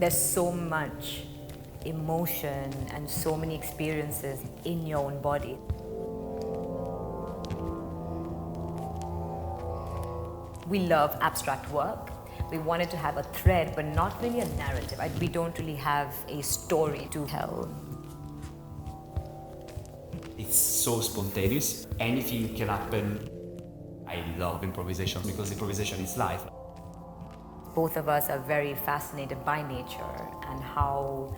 There's so much emotion and so many experiences in your own body. We love abstract work. We wanted to have a thread, but not really a narrative. We don't really have a story to tell. It's so spontaneous. Anything can happen. I love improvisation because improvisation is life. Both of us are very fascinated by nature and how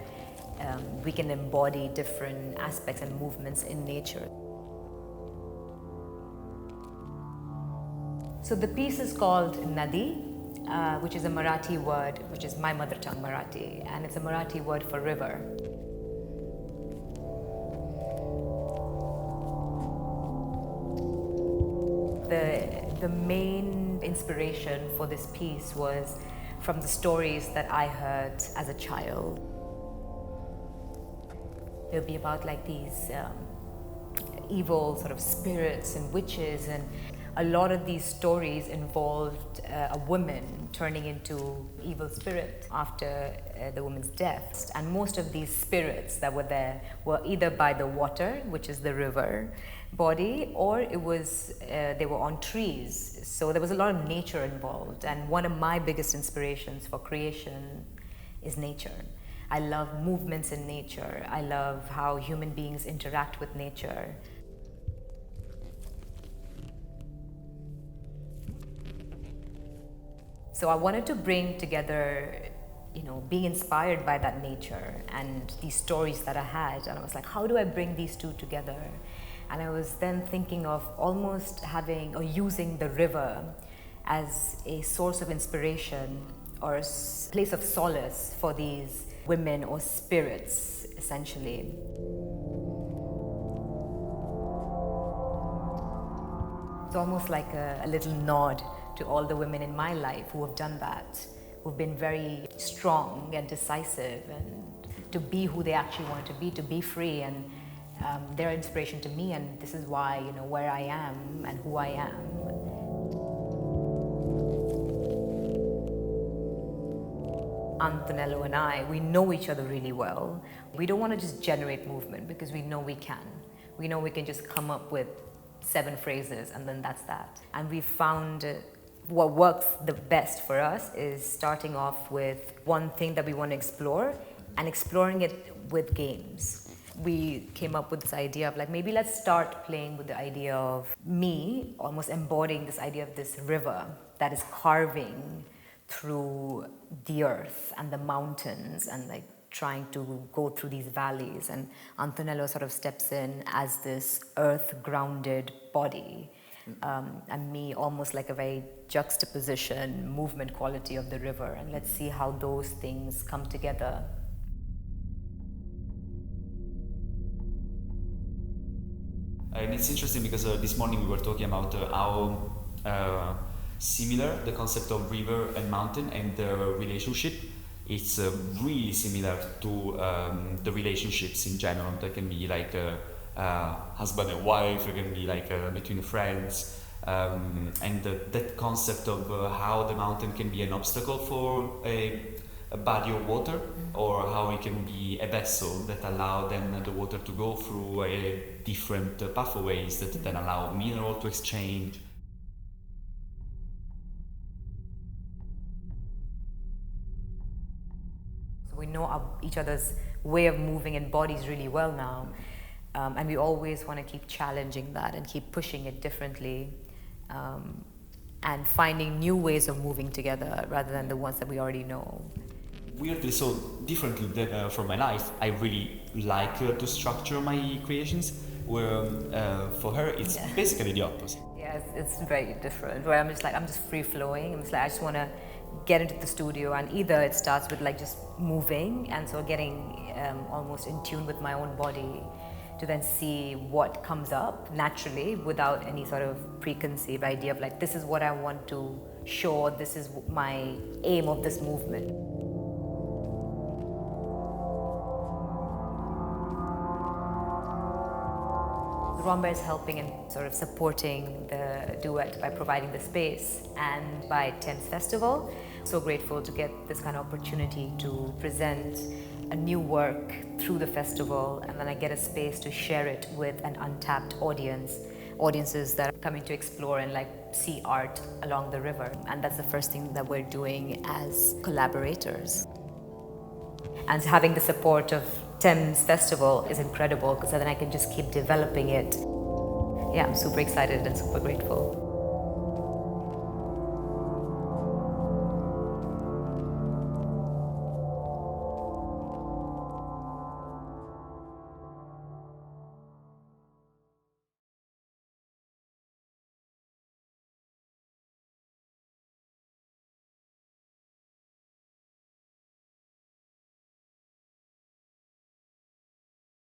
we can embody different aspects and movements in nature. So the piece is called Nadī, which is a Marathi word, which is my mother tongue Marathi, and it's a Marathi word for river. The main inspiration for this piece was from the stories that I heard as a child. It would be about like these evil sort of spirits and witches, and a lot of these stories involved a woman turning into evil spirit after the woman's death. And most of these spirits that were there were either by the water, which is the river body, or it was they were on trees. So there was a lot of nature involved. And one of my biggest inspirations for creation is nature. I love movements in nature. I love how human beings interact with nature. So I wanted to bring together, being inspired by that nature and these stories that I had. And I was like, how do I bring these two together? And I was then thinking of almost having or using the river as a source of inspiration or a place of solace for these women or spirits, essentially. It's almost like a little nod to all the women in my life who have done that, who've been very strong and decisive and to be who they actually want to be free, and they're an inspiration to me, and this is why, where I am and who I am. Antonello and I, we know each other really well. We don't want to just generate movement because we know we can. We know we can just come up with 7 phrases and then that's that. And we found what works the best for us is starting off with one thing that we want to explore and exploring it with games. We came up with this idea of like, maybe let's start playing with the idea of me almost embodying this idea of this river that is carving through the earth and the mountains and like trying to go through these valleys, and Antonello sort of steps in as this earth-grounded body, and me almost like a very juxtaposition, movement quality of the river, and let's see how those things come together. And it's interesting because this morning we were talking about how similar the concept of river and mountain and the relationship. It's really similar to the relationships in general. That can be like husband and wife, it can be like between friends, and that concept of how the mountain can be an obstacle for a body of water, or how it can be a vessel that allow then the water to go through different pathways that then allow mineral to exchange. We know each other's way of moving in bodies really well now, and we always want to keep challenging that and keep pushing it differently, and finding new ways of moving together rather than the ones that we already know. Weirdly, so differently than from my life, I really like to structure my creations, where for her it's basically the opposite. Yeah, it's very different, where I'm just free-flowing. I just want to get into the studio, and either it starts with like just moving, and so getting almost in tune with my own body to then see what comes up naturally without any sort of preconceived idea of like, this is what I want to show, this is my aim of this movement. Rambert is helping and sort of supporting the duet by providing the space, and by Thames Festival. So grateful to get this kind of opportunity to present a new work through the festival, and then I get a space to share it with an untapped audiences that are coming to explore and like see art along the river. And that's the first thing that we're doing as collaborators. And having the support of Thames Festival is incredible, because then I can just keep developing it. Yeah, I'm super excited and super grateful.